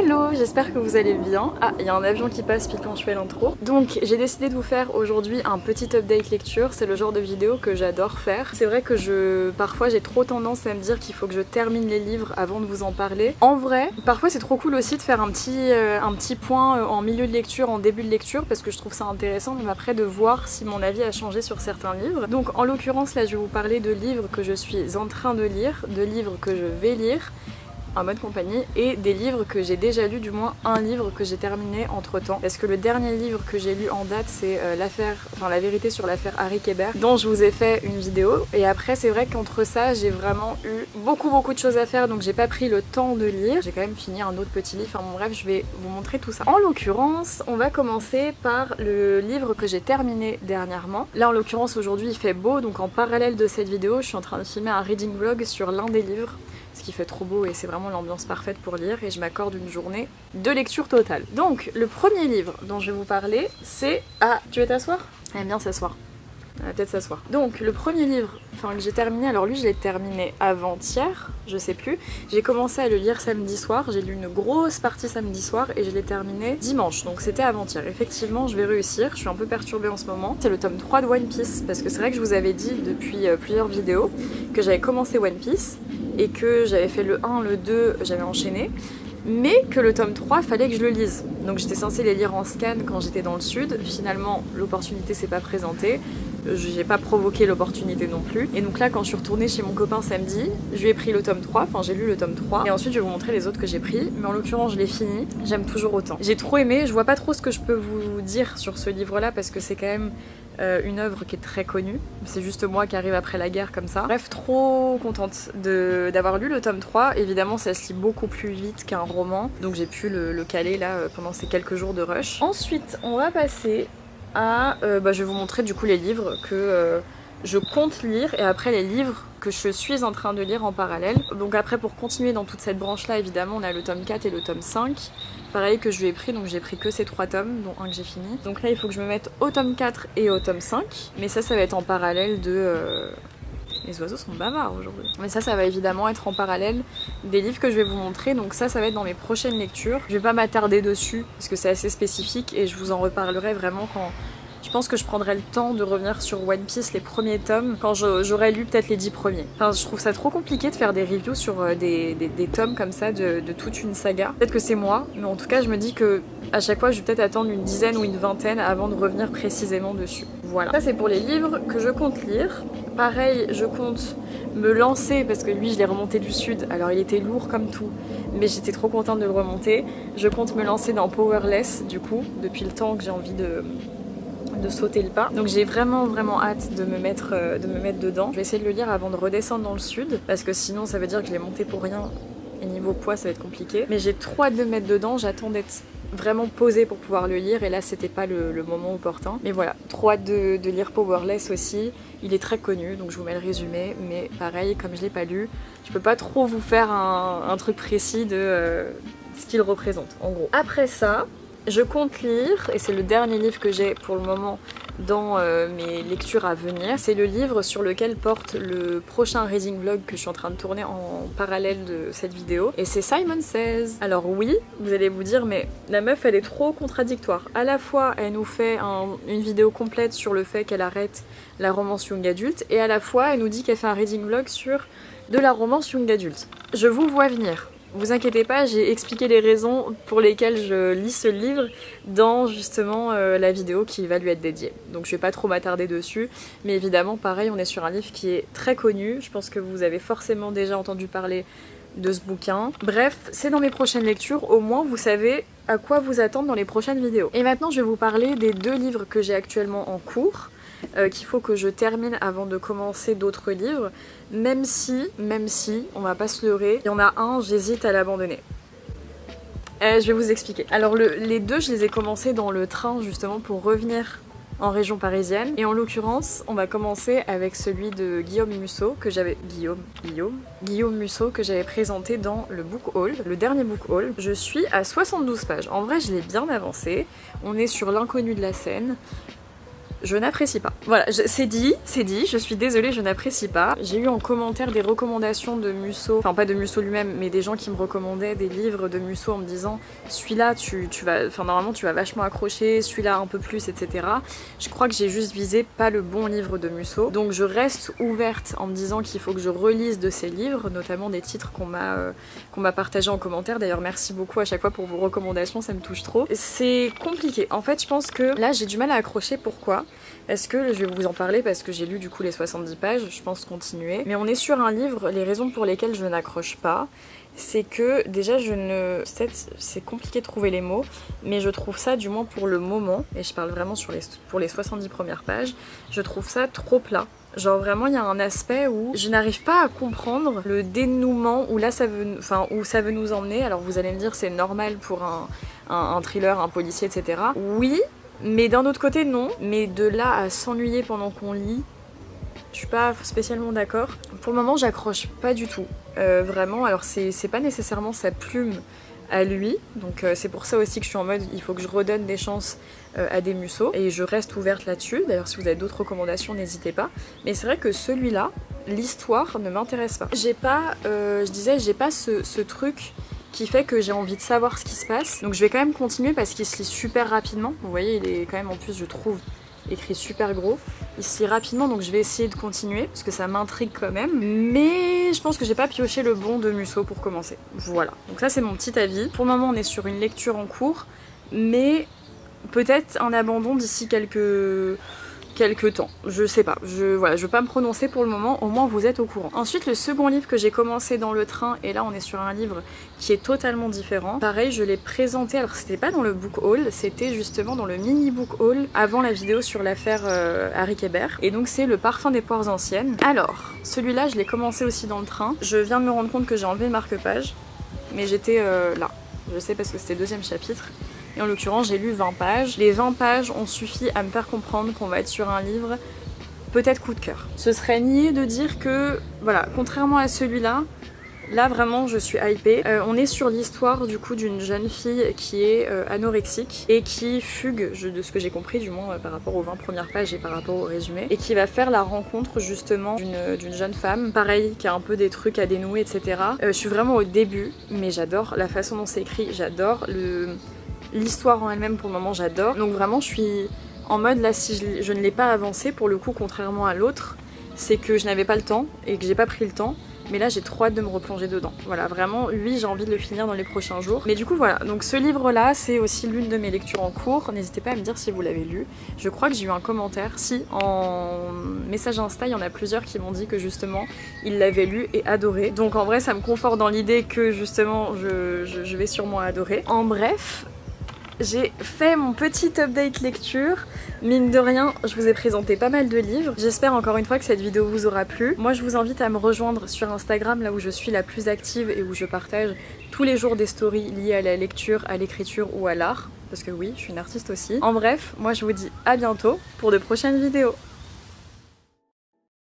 Hello, j'espère que vous allez bien. Ah, il y a un avion qui passe puis quand je fais l'intro. Donc j'ai décidé de vous faire aujourd'hui un petit update lecture, c'est le genre de vidéo que j'adore faire. C'est vrai que parfois j'ai trop tendance à me dire qu'il faut que je termine les livres avant de vous en parler. En vrai, parfois c'est trop cool aussi de faire un petit point en milieu de lecture, en début de lecture, parce que je trouve ça intéressant même après de voir si mon avis a changé sur certains livres. Donc en l'occurrence là je vais vous parler de livres que je suis en train de lire, de livres que je vais lire en mode compagnie et des livres que j'ai déjà lus, du moins un livre que j'ai terminé entre temps, parce que le dernier livre que j'ai lu en date c'est la vérité sur l'affaire Harry Kéber, dont je vous ai fait une vidéo, et après c'est vrai qu'entre ça j'ai vraiment eu beaucoup de choses à faire, donc j'ai pas pris le temps de lire. J'ai quand même fini un autre petit livre, enfin bon bref, je vais vous montrer tout ça. En l'occurrence on va commencer par le livre que j'ai terminé dernièrement. Là en l'occurrence aujourd'hui il fait beau, donc en parallèle de cette vidéo je suis en train de filmer un reading vlog sur l'un des livres, ce qui fait trop beau et c'est vraiment l'ambiance parfaite pour lire, et je m'accorde une journée de lecture totale. Donc le premier livre dont je vais vous parler c'est... Ah, tu veux t'asseoir? Elle aime bien s'asseoir. Elle va peut-être s'asseoir. Donc le premier livre que j'ai terminé, alors lui je l'ai terminé avant-hier, je sais plus. J'ai commencé à le lire samedi soir, j'ai lu une grosse partie samedi soir et je l'ai terminé dimanche, donc c'était avant-hier. Effectivement je vais réussir, je suis un peu perturbée en ce moment. C'est le tome 3 de One Piece, parce que c'est vrai que je vous avais dit depuis plusieurs vidéos que j'avais commencé One Piece et que j'avais fait le 1, le 2, j'avais enchaîné, mais que le tome 3 fallait que je le lise. Donc j'étais censée les lire en scan quand j'étais dans le sud, finalement l'opportunité s'est pas présentée, j'ai pas provoqué l'opportunité non plus, et donc là quand je suis retournée chez mon copain samedi, je lui ai pris le tome 3, enfin j'ai lu le tome 3, et ensuite je vais vous montrer les autres que j'ai pris, mais en l'occurrence je l'ai fini, j'aime toujours autant. J'ai trop aimé, je vois pas trop ce que je peux vous dire sur ce livre là parce que c'est quand même une œuvre qui est très connue, c'est juste moi qui arrive après la guerre comme ça. Bref, trop contente d'avoir lu le tome 3, évidemment ça se lit beaucoup plus vite qu'un roman, donc j'ai pu le caler là pendant ces quelques jours de rush. Ensuite on va passer à... je vais vous montrer du coup les livres que je compte lire et après les livres que je suis en train de lire en parallèle. Donc après pour continuer dans toute cette branche là évidemment on a le tome 4 et le tome 5. Pareil que je lui ai pris, donc j'ai pris que ces 3 tomes, dont un que j'ai fini. Donc là il faut que je me mette au tome 4 et au tome 5. Mais ça va être en parallèle de... Les oiseaux sont bavards aujourd'hui. Mais ça va évidemment être en parallèle des livres que je vais vous montrer. Donc ça va être dans mes prochaines lectures. Je vais pas m'attarder dessus parce que c'est assez spécifique et je vous en reparlerai vraiment quand... Je pense que je prendrai le temps de revenir sur One Piece, les premiers tomes, quand j'aurai lu peut-être les 10 premiers. Enfin, je trouve ça trop compliqué de faire des reviews sur des tomes comme ça de toute une saga. Peut-être que c'est moi, mais en tout cas je me dis que à chaque fois je vais peut-être attendre une dizaine ou une vingtaine avant de revenir précisément dessus. Voilà. Ça c'est pour les livres que je compte lire. Pareil, je compte me lancer, parce que lui je l'ai remonté du sud, alors il était lourd comme tout, mais j'étais trop contente de le remonter. Je compte me lancer dans Powerless du coup, depuis le temps que j'ai envie de sauter le pas. Donc j'ai vraiment hâte de me mettre dedans. Je vais essayer de le lire avant de redescendre dans le sud, parce que sinon ça veut dire que je l'ai monté pour rien et niveau poids ça va être compliqué. Mais j'ai trop hâte de me mettre dedans, j'attends d'être vraiment posée pour pouvoir le lire et là c'était pas le moment opportun. Mais voilà, trop hâte de lire Powerless aussi. Il est très connu donc je vous mets le résumé, mais pareil comme je l'ai pas lu, je peux pas trop vous faire un truc précis de ce qu'il représente en gros. Après ça, je compte lire, et c'est le dernier livre que j'ai pour le moment dans mes lectures à venir, c'est le livre sur lequel porte le prochain reading vlog que je suis en train de tourner en parallèle de cette vidéo, et c'est Simon Says. Alors oui, vous allez vous dire mais la meuf elle est trop contradictoire. À la fois elle nous fait une vidéo complète sur le fait qu'elle arrête la romance young adulte, et à la fois elle nous dit qu'elle fait un reading vlog sur de la romance young adulte. Je vous vois venir. Vous inquiétez pas, j'ai expliqué les raisons pour lesquelles je lis ce livre dans justement la vidéo qui va lui être dédiée. Donc je vais pas trop m'attarder dessus, mais évidemment pareil on est sur un livre qui est très connu, je pense que vous avez forcément déjà entendu parler de ce bouquin. Bref, c'est dans mes prochaines lectures, au moins vous savez à quoi vous attendre dans les prochaines vidéos. Et maintenant je vais vous parler des 2 livres que j'ai actuellement en cours, qu'il faut que je termine avant de commencer d'autres livres, même si, on va pas se leurrer, il y en a un, j'hésite à l'abandonner. Je vais vous expliquer. Alors les 2, je les ai commencés dans le train justement pour revenir en région parisienne, et en l'occurrence on va commencer avec celui de Guillaume Musso que j'avais... Guillaume Musso que j'avais présenté dans le book haul, le dernier book haul. Je suis à 72 pages, en vrai je l'ai bien avancé, on est sur l'inconnu de la Seine. je n'apprécie pas. Voilà, c'est dit, je suis désolée, je n'apprécie pas. J'ai eu en commentaire des recommandations de Musso, enfin pas de Musso lui-même, mais des gens qui me recommandaient des livres de Musso en me disant celui-là tu vas, enfin normalement tu vas vachement accrocher, celui-là un peu plus, etc. Je crois que j'ai juste visé pas le bon livre de Musso, donc je reste ouverte en me disant qu'il faut que je relise de ces livres, notamment des titres qu'on m'a partagé en commentaire. D'ailleurs merci beaucoup à chaque fois pour vos recommandations, ça me touche trop. C'est compliqué, en fait je pense que là j'ai du mal à accrocher. Pourquoi ? Est-ce que je vais vous en parler parce que j'ai lu du coup les 70 pages, je pense continuer. Mais on est sur un livre, les raisons pour lesquelles je n'accroche pas, c'est que déjà c'est compliqué de trouver les mots, mais je trouve ça, du moins pour le moment, et je parle vraiment pour les 70 premières pages, je trouve ça trop plat. Genre vraiment il y a un aspect où je n'arrive pas à comprendre le dénouement où là où ça veut nous emmener. Alors vous allez me dire c'est normal pour un thriller, un policier, etc. Oui, mais d'un autre côté non. Mais de là à s'ennuyer pendant qu'on lit, je suis pas spécialement d'accord. Pour le moment j'accroche pas du tout. Vraiment, alors c'est pas nécessairement sa plume à lui, donc c'est pour ça aussi que je suis en mode il faut que je redonne des chances à des Musso, et je reste ouverte là-dessus. D'ailleurs si vous avez d'autres recommandations n'hésitez pas, mais c'est vrai que celui-là, l'histoire ne m'intéresse pas. J'ai pas, j'ai pas ce truc qui fait que j'ai envie de savoir ce qui se passe, donc je vais quand même continuer parce qu'il se lit super rapidement. Vous voyez il est quand même en plus je trouve écrit super gros, il se lit rapidement, donc je vais essayer de continuer parce que ça m'intrigue quand même, mais je pense que j'ai pas pioché le bon de Musso pour commencer. Voilà, donc ça c'est mon petit avis. Pour le moment on est sur une lecture en cours, mais peut-être un abandon d'ici quelques temps, je sais pas, voilà, je veux pas me prononcer pour le moment, au moins vous êtes au courant. Ensuite le second livre que j'ai commencé dans le train, et là on est sur un livre qui est totalement différent. Pareil je l'ai présenté, alors c'était pas dans le book haul, c'était justement dans le mini book haul avant la vidéo sur l'affaire Harry Kéber, et donc c'est Le Parfum des poires anciennes. Alors celui-là je l'ai commencé aussi dans le train, je viens de me rendre compte que j'ai enlevé le marque-page, mais j'étais là, je sais parce que c'était le 2e chapitre. Et en l'occurrence j'ai lu 20 pages. Les 20 pages ont suffi à me faire comprendre qu'on va être sur un livre peut-être coup de cœur. Ce serait nier de dire que, voilà, contrairement à celui-là, là vraiment je suis hypée. On est sur l'histoire du coup d'une jeune fille qui est anorexique et qui fugue, de ce que j'ai compris du moins par rapport aux 20 premières pages et par rapport au résumé, et qui va faire la rencontre justement d'une jeune femme, pareil, qui a un peu des trucs à dénouer, etc. Je suis vraiment au début, mais j'adore la façon dont c'est écrit, j'adore l'histoire en elle-même. Pour le moment j'adore, donc vraiment je suis en mode là, si je ne l'ai pas avancé pour le coup, contrairement à l'autre, c'est que je n'avais pas le temps et que j'ai pas pris le temps, mais là j'ai trop hâte de me replonger dedans. Voilà, vraiment lui j'ai envie de le finir dans les prochains jours. Mais du coup voilà, donc ce livre là c'est aussi l'une de mes lectures en cours, n'hésitez pas à me dire si vous l'avez lu. Je crois que j'ai eu un commentaire, si en message Insta il y en a plusieurs qui m'ont dit que justement ils l'avaient lu et adoré, donc en vrai ça me conforte dans l'idée que justement je vais sûrement adorer. En bref, j'ai fait mon petit update lecture. Mine de rien, je vous ai présenté pas mal de livres. J'espère encore une fois que cette vidéo vous aura plu. Moi je vous invite à me rejoindre sur Instagram, là où je suis la plus active et où je partage tous les jours des stories liées à la lecture, à l'écriture ou à l'art. Parce que oui, je suis une artiste aussi. En bref, moi je vous dis à bientôt pour de prochaines vidéos.